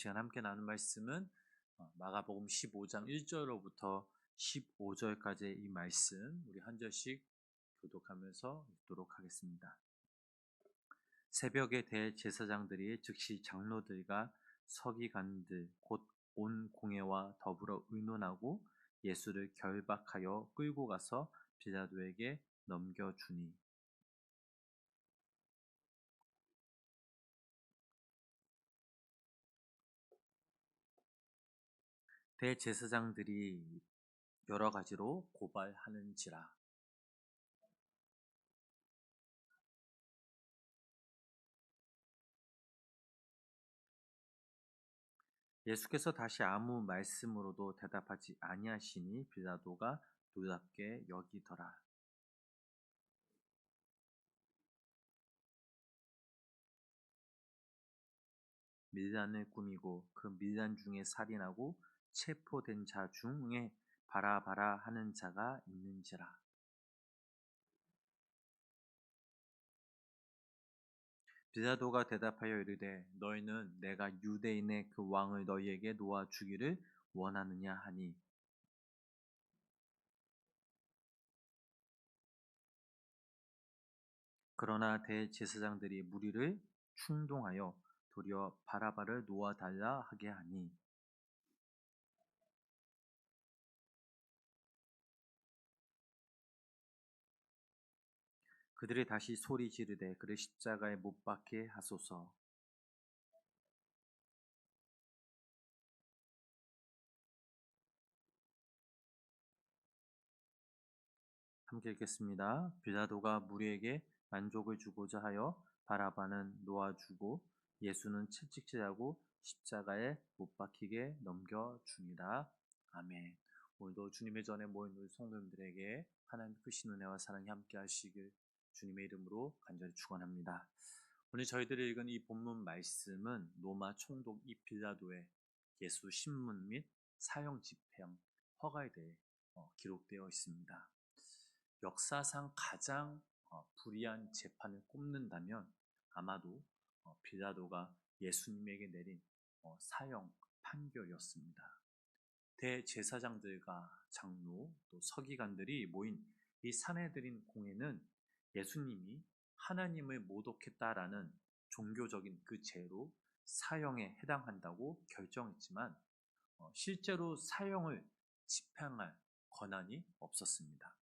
시간 함께 나눈 말씀은 마가복음 15장 1절로부터 15절까지의 이 말씀 우리 한 절씩 교독하면서 읽도록 하겠습니다. 새벽에 대제사장들이 즉시 장로들과 서기관들 곧 온 공회와 더불어 의논하고 예수를 결박하여 끌고 가서 빌라도에게 넘겨주니 대제사장들이 여러 가지로 고발하는지라. 예수께서 다시 아무 말씀으로도 대답하지 아니하시니 빌라도가 놀랍게 여기더라. 밀란을 꾸미고 그 밀란 중에 살인하고 체포된 자 중에 바라바라 하는 자가 있는지라. 빌라도가 대답하여 이르되 너희는 내가 유대인의 그 왕을 너희에게 놓아 주기를 원하느냐 하니 그러나 대제사장들이 무리를 충동하여 도리어 바라바를 놓아 달라 하게 하니 그들이 다시 소리 지르되 그를 십자가에 못 박게 하소서. 함께 읽겠습니다. 빌라도가 무리에게 만족을 주고자 하여 바라바는 놓아주고 예수는 채찍질하고 십자가에 못 박히게 넘겨주니라. 아멘. 오늘도 주님의 전에 모인 우리 성도님들에게 하나님 크신 은혜와 사랑이 함께 하시길 주님의 이름으로 간절히 축원합니다. 오늘 저희들이 읽은 이 본문 말씀은 로마 총독 이 빌라도의 예수 신문 및 사형 집행 허가에 대해 기록되어 있습니다. 역사상 가장 불의한 재판을 꼽는다면 아마도 빌라도가 예수님에게 내린 사형 판결이었습니다. 대제사장들과 장로 또 서기관들이 모인 이 사내들인 공회는 예수님이 하나님을 모독했다라는 종교적인 그 죄로 사형에 해당한다고 결정했지만 실제로 사형을 집행할 권한이 없었습니다.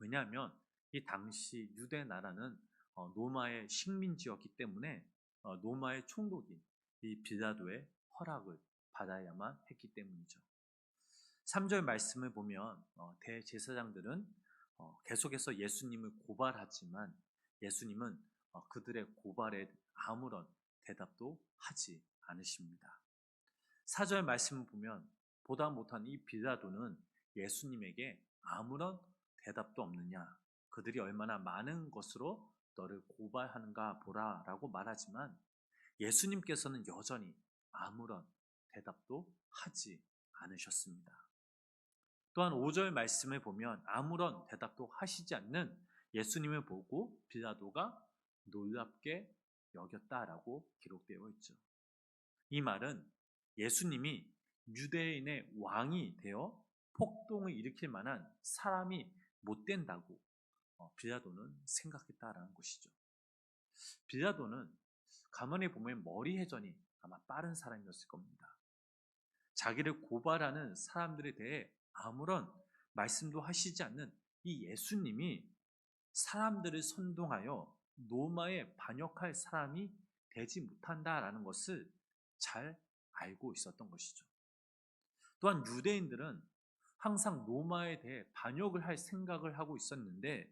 왜냐하면 이 당시 유대 나라는 로마의 식민지였기 때문에 로마의 총독인 이 빌라도의 허락을 받아야만 했기 때문이죠. 3절 말씀을 보면 대제사장들은 계속해서 예수님을 고발하지만 예수님은 그들의 고발에 아무런 대답도 하지 않으십니다. 4절 말씀을 보면 보다 못한 이 빌라도는 예수님에게 아무런 대답도 없느냐, 그들이 얼마나 많은 것으로 너를 고발하는가 보라 라고 말하지만 예수님께서는 여전히 아무런 대답도 하지 않으셨습니다. 또한 5절 말씀을 보면 아무런 대답도 하시지 않는 예수님을 보고 빌라도가 놀랍게 여겼다라고 기록되어 있죠. 이 말은 예수님이 유대인의 왕이 되어 폭동을 일으킬 만한 사람이 못 된다고 빌라도는 생각했다라는 것이죠. 빌라도는 가만히 보면 머리 회전이 아마 빠른 사람이었을 겁니다. 자기를 고발하는 사람들에 대해 아무런 말씀도 하시지 않는 이 예수님이 사람들을 선동하여 로마에 반역할 사람이 되지 못한다라는 것을 잘 알고 있었던 것이죠. 또한 유대인들은 항상 로마에 대해 반역을 할 생각을 하고 있었는데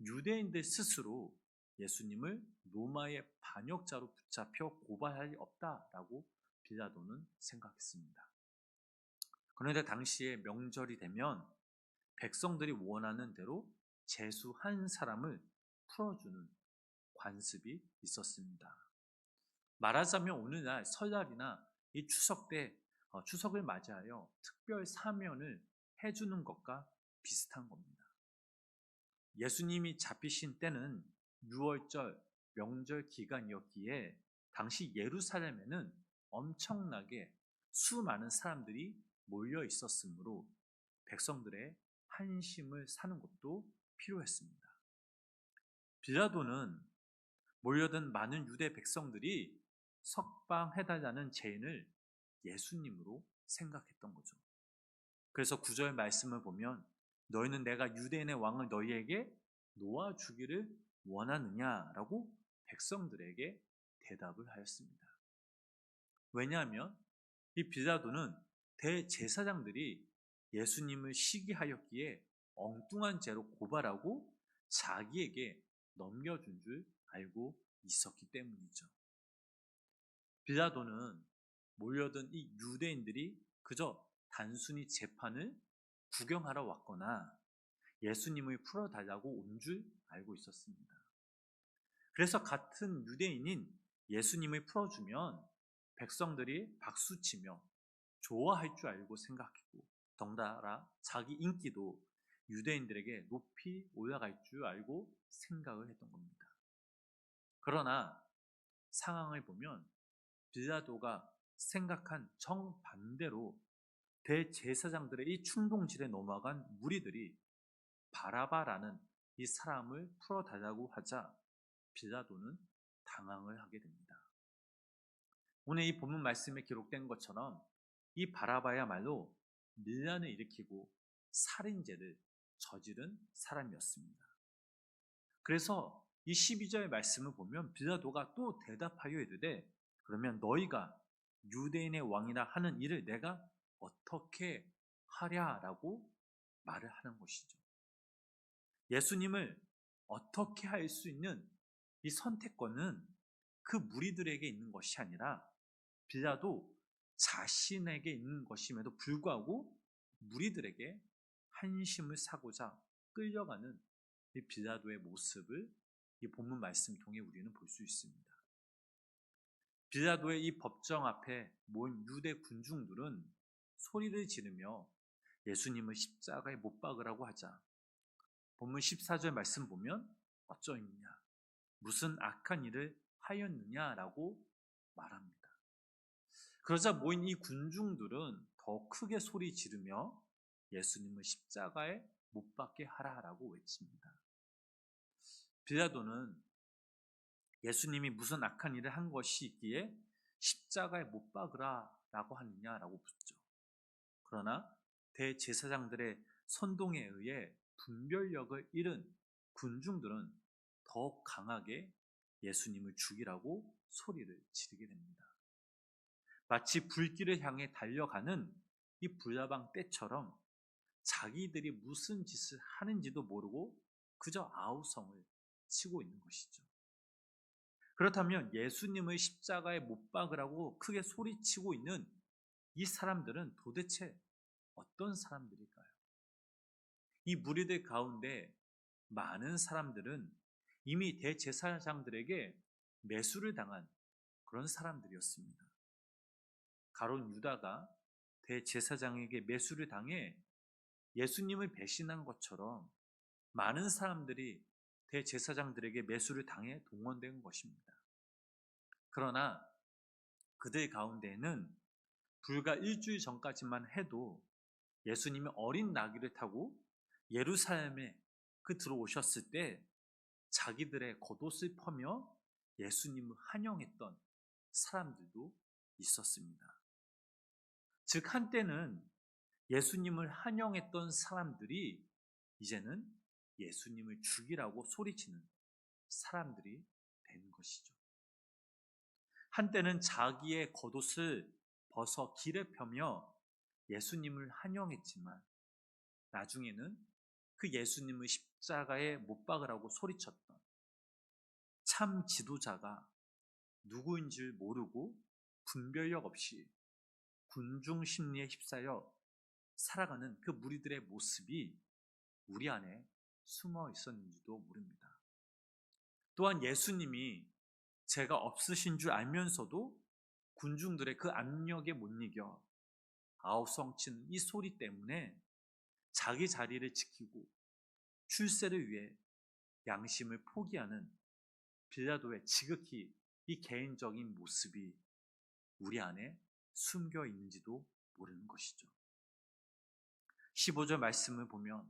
유대인들 스스로 예수님을 로마의 반역자로 붙잡혀 고발할 리 없다라고 빌라도는 생각했습니다. 그런데 당시에 명절이 되면 백성들이 원하는 대로 죄수 한 사람을 풀어주는 관습이 있었습니다. 말하자면 오늘날 설날이나 이 추석 때 추석을 맞이하여 특별 사면을 해주는 것과 비슷한 겁니다. 예수님이 잡히신 때는 6월절 명절 기간이었기에 당시 예루살렘에는 엄청나게 수많은 사람들이 몰려 있었으므로 백성들의 한심을 사는 것도 필요했습니다. 빌라도는 몰려든 많은 유대 백성들이 석방해달라는 제인을 예수님으로 생각했던 거죠. 그래서 9절 말씀을 보면 너희는 내가 유대인의 왕을 너희에게 놓아주기를 원하느냐라고 백성들에게 대답을 하였습니다. 왜냐하면 이 빌라도는 대제사장들이 예수님을 시기하였기에 엉뚱한 죄로 고발하고 자기에게 넘겨준 줄 알고 있었기 때문이죠. 빌라도는 몰려든 이 유대인들이 그저 단순히 재판을 구경하러 왔거나 예수님을 풀어달라고 온 줄 알고 있었습니다. 그래서 같은 유대인인 예수님을 풀어주면 백성들이 박수치며 좋아할 줄 알고 생각했고 덩달아 자기 인기도 유대인들에게 높이 올라갈 줄 알고 생각을 했던 겁니다. 그러나 상황을 보면 빌라도가 생각한 정반대로 대제사장들의 이 충동질에 넘어간 무리들이 바라바라는 이 사람을 풀어달라고 하자 빌라도는 당황을 하게 됩니다. 오늘 이 본문 말씀에 기록된 것처럼 이 바라바야말로 밀란을 일으키고 살인죄를 저지른 사람이었습니다. 그래서 이 12절 말씀을 보면 빌라도가 또 대답하여 이르되 그러면 너희가 유대인의 왕이라 하는 일을 내가 어떻게 하랴라고 말을 하는 것이죠. 예수님을 어떻게 할 수 있는 이 선택권은 그 무리들에게 있는 것이 아니라 빌라도 자신에게 있는 것임에도 불구하고 무리들에게 한심을 사고자 끌려가는 이 빌라도의 모습을 이 본문 말씀 통해 우리는 볼 수 있습니다. 빌라도의 이 법정 앞에 모인 유대 군중들은 소리를 지르며 예수님을 십자가에 못 박으라고 하자 본문 14절 말씀 보면 어쩌있냐 무슨 악한 일을 하였느냐라고 말합니다. 그러자 모인 이 군중들은 더 크게 소리 지르며 예수님을 십자가에 못 박게 하라라고 외칩니다. 빌라도는 예수님이 무슨 악한 일을 한 것이 있기에 십자가에 못 박으라라고 하느냐라고 묻죠. 그러나 대제사장들의 선동에 의해 분별력을 잃은 군중들은 더욱 강하게 예수님을 죽이라고 소리를 지르게 됩니다. 마치 불길을 향해 달려가는 이 불나방 떼처럼 자기들이 무슨 짓을 하는지도 모르고 그저 아우성을 치고 있는 것이죠. 그렇다면 예수님을 십자가에 못 박으라고 크게 소리치고 있는 이 사람들은 도대체 어떤 사람들일까요? 이 무리들 가운데 많은 사람들은 이미 대제사장들에게 매수를 당한 그런 사람들이었습니다. 가룟 유다가 대제사장에게 매수를 당해 예수님을 배신한 것처럼 많은 사람들이 대제사장들에게 매수를 당해 동원된 것입니다. 그러나 그들 가운데에는 불과 일주일 전까지만 해도 예수님이 어린 나귀를 타고 예루살렘에 들어오셨을 때 자기들의 겉옷을 퍼며 예수님을 환영했던 사람들도 있었습니다. 즉 한때는 예수님을 환영했던 사람들이 이제는 예수님을 죽이라고 소리치는 사람들이 된 것이죠. 한때는 자기의 겉옷을 벗어 길에 펴며 예수님을 환영했지만 나중에는 그 예수님을 십자가에 못 박으라고 소리쳤던 참 지도자가 누구인 줄 모르고 분별력 없이 군중 심리에 휩싸여 살아가는 그 무리들의 모습이 우리 안에 숨어 있었는지도 모릅니다. 또한 예수님이 죄가 없으신 줄 알면서도 군중들의 그 압력에 못 이겨 아우성치는 이 소리 때문에 자기 자리를 지키고 출세를 위해 양심을 포기하는 빌라도의 지극히 이 개인적인 모습이 우리 안에 숨겨 있는지도 모르는 것이죠. 15절 말씀을 보면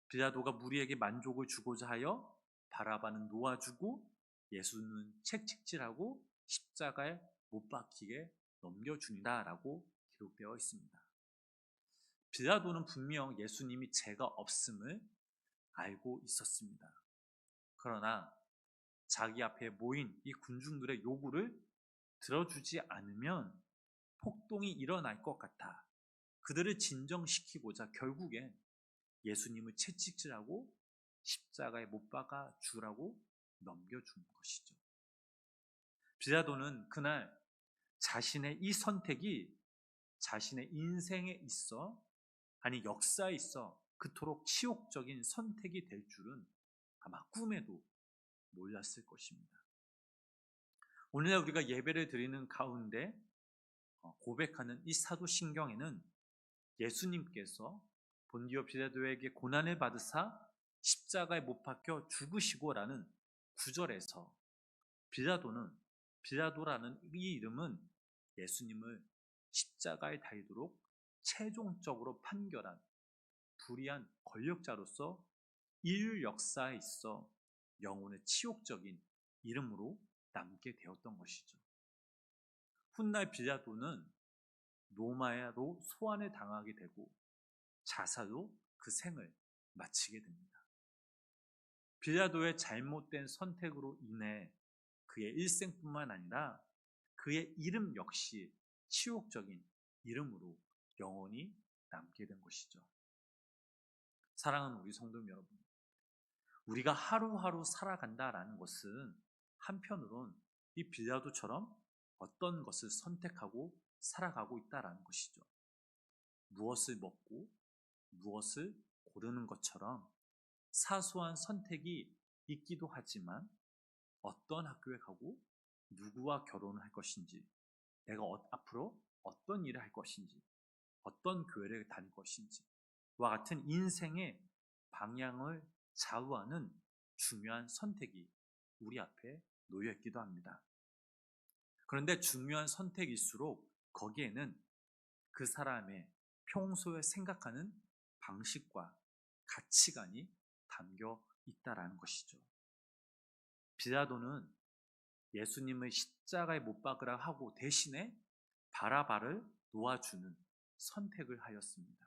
빌라도가 무리에게 만족을 주고자 하여 바라바는 놓아주고 예수는 채찍질하고 십자가에 못 박히게 넘겨준다라고 기록되어 있습니다. 빌라도는 분명 예수님이 죄가 없음을 알고 있었습니다. 그러나 자기 앞에 모인 이 군중들의 요구를 들어주지 않으면 폭동이 일어날 것 같아 그들을 진정시키고자 결국엔 예수님을 채찍질하고 십자가에 못 박아 주라고 넘겨준 것이죠. 빌라도는 그날 자신의 이 선택이 자신의 인생에 있어, 아니 역사에 있어 그토록 치욕적인 선택이 될 줄은 아마 꿈에도 몰랐을 것입니다. 오늘날 우리가 예배를 드리는 가운데 고백하는 이 사도신경에는 예수님께서 본디오 빌라도에게 고난을 받으사 십자가에 못 박혀 죽으시고라는 구절에서 빌라도라는 이 이름은 예수님을 십자가에 달도록 최종적으로 판결한 불의한 권력자로서 인류 역사에 있어 영혼의 치욕적인 이름으로 남게 되었던 것이죠. 훗날 빌라도는 로마로 소환을 당하게 되고 자살로 그 생을 마치게 됩니다. 빌라도의 잘못된 선택으로 인해 그의 일생뿐만 아니라 그의 이름 역시 치욕적인 이름으로 영원히 남게 된 것이죠. 사랑하는 우리 성도 여러분, 우리가 하루하루 살아간다라는 것은 한편으론 이 빌라도처럼 어떤 것을 선택하고 살아가고 있다라는 것이죠. 무엇을 먹고 무엇을 고르는 것처럼 사소한 선택이 있기도 하지만 어떤 학교에 가고 누구와 결혼을 할 것인지, 내가 앞으로 어떤 일을 할 것인지, 어떤 교회를 다닐 것인지 와 같은 인생의 방향을 좌우하는 중요한 선택이 우리 앞에 놓여 있기도 합니다. 그런데 중요한 선택일수록 거기에는 그 사람의 평소에 생각하는 방식과 가치관이 담겨 있다라는 것이죠. 빌라도는 예수님을 십자가에 못 박으라 하고 대신에 바라바를 놓아주는 선택을 하였습니다.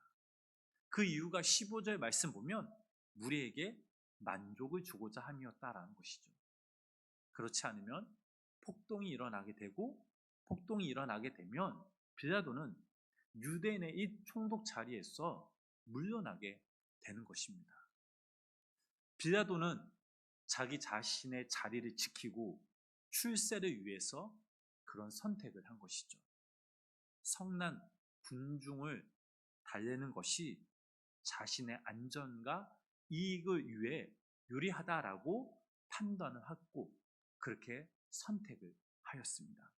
그 이유가 15절 말씀 보면 무리에게 만족을 주고자 함이었다라는 것이죠. 그렇지 않으면 폭동이 일어나게 되고 폭동이 일어나게 되면 빌라도는 유대인의 이 총독 자리에서 물러나게 되는 것입니다. 빌라도는 자기 자신의 자리를 지키고 출세를 위해서 그런 선택을 한 것이죠. 성난 군중을 달래는 것이 자신의 안전과 이익을 위해 유리하다라고 판단을 하고 그렇게 선택을 하였습니다.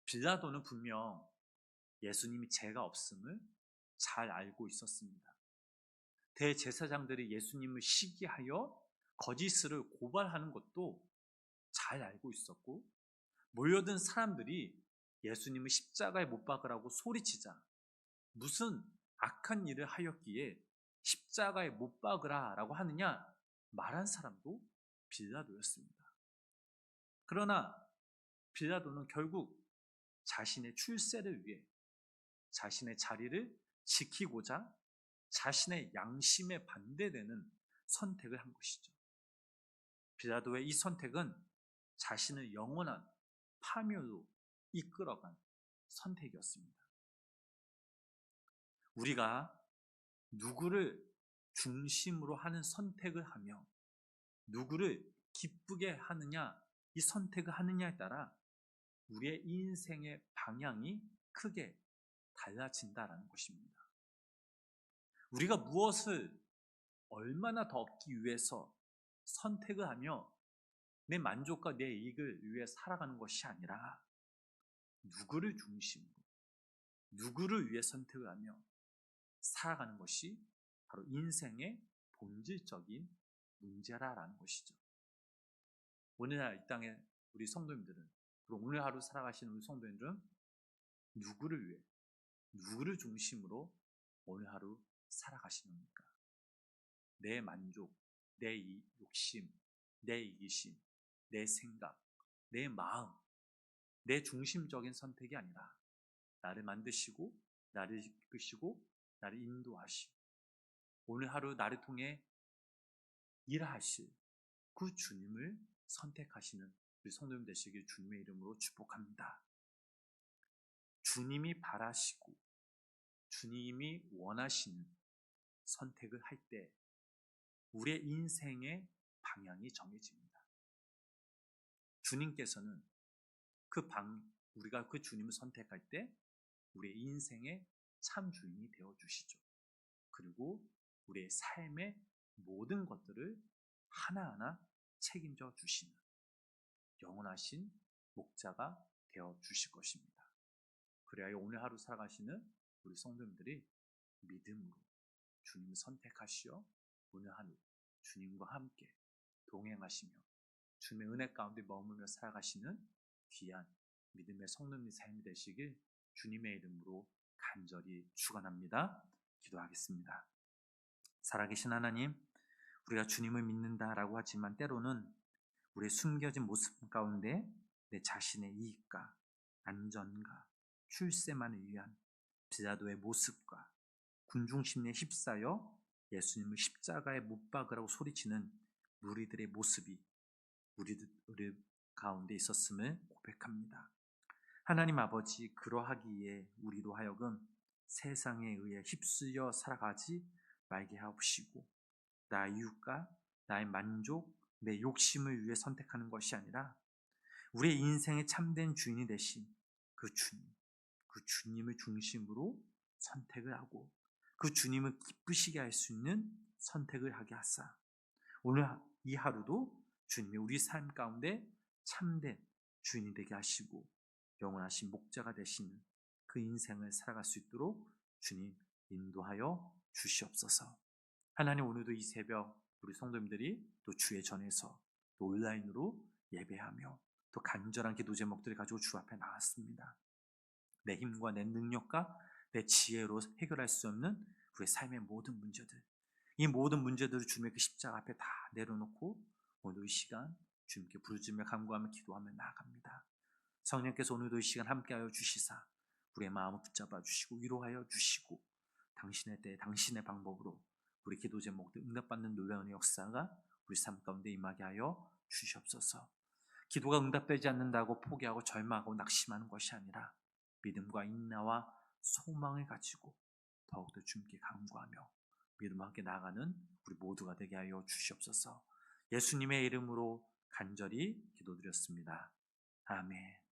빌라도는 분명 예수님이 죄가 없음을 잘 알고 있었습니다. 대제사장들이 예수님을 시기하여 거짓을 고발하는 것도 잘 알고 있었고, 모여든 사람들이 예수님을 십자가에 못 박으라고 소리치자 무슨 악한 일을 하였기에 십자가에 못 박으라라고 하느냐 말한 사람도 빌라도였습니다. 그러나 빌라도는 결국 자신의 출세를 위해 자신의 자리를 지키고자 자신의 양심에 반대되는 선택을 한 것이죠. 빌라도의 이 선택은 자신을 영원한 파멸로 이끌어간 선택이었습니다. 우리가 누구를 중심으로 하는 선택을 하며 누구를 기쁘게 하느냐, 이 선택을 하느냐에 따라 우리의 인생의 방향이 크게 달라진다는 것입니다. 우리가 무엇을 얼마나 더 얻기 위해서 선택을 하며 내 만족과 내 이익을 위해 살아가는 것이 아니라 누구를 중심으로, 누구를 위해 선택을 하며 살아가는 것이 바로 인생의 본질적인 문제라는 것이죠. 오늘날 이 땅에 우리 성도님들은 그럼 오늘 하루 살아가시는 우리 성도님들은 누구를 위해, 누구를 중심으로 오늘 하루 살아가시는가? 내 만족, 내 욕심, 내 이기심, 내 생각, 내 마음, 내 중심적인 선택이 아니라 나를 만드시고 나를 이끄시고 나를 인도하시고 오늘 하루 나를 통해 일하실 그 주님을 선택하시는 우리 성도님 되시길 주님의 이름으로 축복합니다. 주님이 바라시고 주님이 원하시는 선택을 할 때 우리의 인생의 방향이 정해집니다. 주님께서는 우리가 그 주님을 선택할 때 우리의 인생의 참 주인이 되어주시죠. 그리고 우리의 삶의 모든 것들을 하나하나 책임져 주시는 영원하신 목자가 되어주실 것입니다. 그래야 오늘 하루 살아가시는 우리 성도님들이 믿음으로 주님을 선택하시어 오늘 하루 주님과 함께 동행하시며 주님의 은혜 가운데 머물며 살아가시는 귀한 믿음의 성도님의 삶이 되시길 주님의 이름으로 간절히 축원합니다. 기도하겠습니다. 살아계신 하나님, 우리가 주님을 믿는다라고 하지만 때로는 우리의 숨겨진 모습 가운데 내 자신의 이익과 안전과 출세만을 위한 비자도의 모습과 군중심리에 휩싸여 예수님을 십자가에 못 박으라고 소리치는 무리들의 모습이 우리 가운데 있었음을 고백합니다. 하나님 아버지, 그러하기에 우리로 하여금 세상에 의해 휩쓸려 살아가지 말게 하옵시고 나의 이웃과 나의 만족, 내 욕심을 위해 선택하는 것이 아니라 우리의 인생의 참된 주인이 되신 그 주님을 중심으로 선택을 하고 그 주님을 기쁘시게 할 수 있는 선택을 하게 하사 오늘 이 하루도 주님이 우리 삶 가운데 참된 주인이 되게 하시고 영원하신 목자가 되시는 그 인생을 살아갈 수 있도록 주님 인도하여 주시옵소서. 하나님, 오늘도 이 새벽 우리 성도님들이 또 주의 전에서 또 온라인으로 예배하며 또 간절한 기도 제목들을 가지고 주 앞에 나왔습니다. 내 힘과 내 능력과 내 지혜로 해결할 수 없는 우리의 삶의 모든 문제들, 이 모든 문제들을 주님의 그 십자가 앞에 다 내려놓고 오늘 이 시간 주님께 부르짖으며 간구하며 기도하며 나아갑니다. 성령께서 오늘도 이 시간 함께하여 주시사 우리의 마음을 붙잡아 주시고 위로하여 주시고 당신의 때 당신의 방법으로 우리 기도 제목들 응답받는 놀라운 역사가 우리 삶 가운데 임하게 하여 주시옵소서. 기도가 응답되지 않는다고 포기하고 절망하고 낙심하는 것이 아니라 믿음과 인내와 소망을 가지고 더욱더 주님께 간구하며 믿음과 함께 나아가는 우리 모두가 되게 하여 주시옵소서. 예수님의 이름으로 간절히 기도드렸습니다. 아멘.